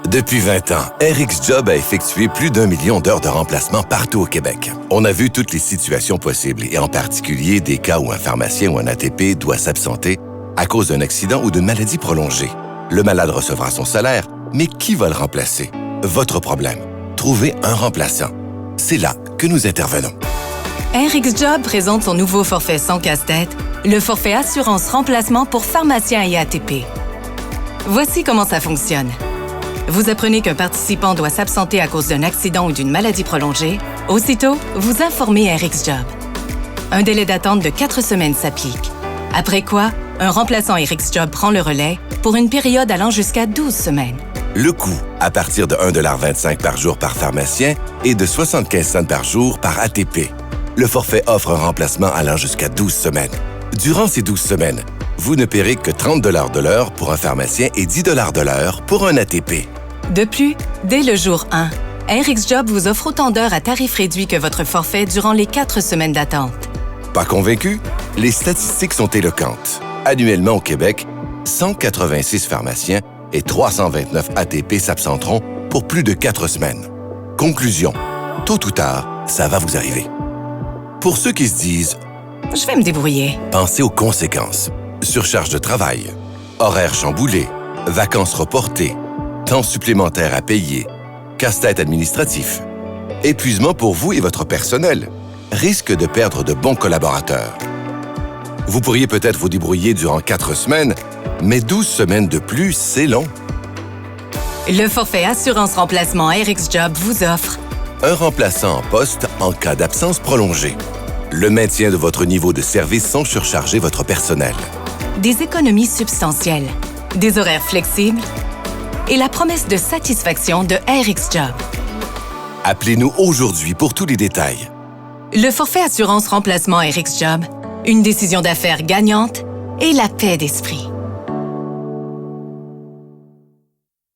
Depuis 20 ans, RX Job a effectué plus d'1 million d'heures de remplacement partout au Québec. On a vu toutes les situations possibles et en particulier des cas où un pharmacien ou un ATP doit s'absenter à cause d'un accident ou d'une maladie prolongée. Le malade recevra son salaire, mais qui va le remplacer? Votre problème. Trouvez un remplaçant. C'est là que nous intervenons. RX Job présente son nouveau forfait sans casse-tête, le forfait assurance remplacement pour pharmaciens et ATP. Voici comment ça fonctionne. Vous apprenez qu'un participant doit s'absenter à cause d'un accident ou d'une maladie prolongée. Aussitôt, vous informez RX Job. Un délai d'attente de 4 semaines s'applique. Après quoi, un remplaçant RX Job prend le relais pour une période allant jusqu'à 12 semaines. Le coût, à partir de 1,25 $ par jour par pharmacien et de 75 cents par jour par ATP. Le forfait offre un remplacement allant jusqu'à 12 semaines. Durant ces 12 semaines, vous ne paierez que 30 $ de l'heure pour un pharmacien et 10 $ de l'heure pour un ATP. De plus, dès le jour 1, RX Job vous offre autant d'heures à tarif réduit que votre forfait durant les 4 semaines d'attente. Pas convaincu? Les statistiques sont éloquentes. Annuellement au Québec, 186 pharmaciens et 329 ATP s'absenteront pour plus de 4 semaines. Conclusion, tôt ou tard, ça va vous arriver. Pour ceux qui se disent « Je vais me débrouiller », pensez aux conséquences. Surcharge de travail, horaires chamboulés, vacances reportées, temps supplémentaire à payer, casse-tête administratif, épuisement pour vous et votre personnel, risque de perdre de bons collaborateurs. Vous pourriez peut-être vous débrouiller durant 4 semaines, mais 12 semaines de plus, c'est long. Le forfait assurance remplacement RX Job vous offre un remplaçant en poste en cas d'absence prolongée, le maintien de votre niveau de service sans surcharger votre personnel, des économies substantielles, des horaires flexibles et la promesse de satisfaction de RX Job. Appelez-nous aujourd'hui pour tous les détails. Le forfait assurance remplacement RX Job, une décision d'affaires gagnante et la paix d'esprit.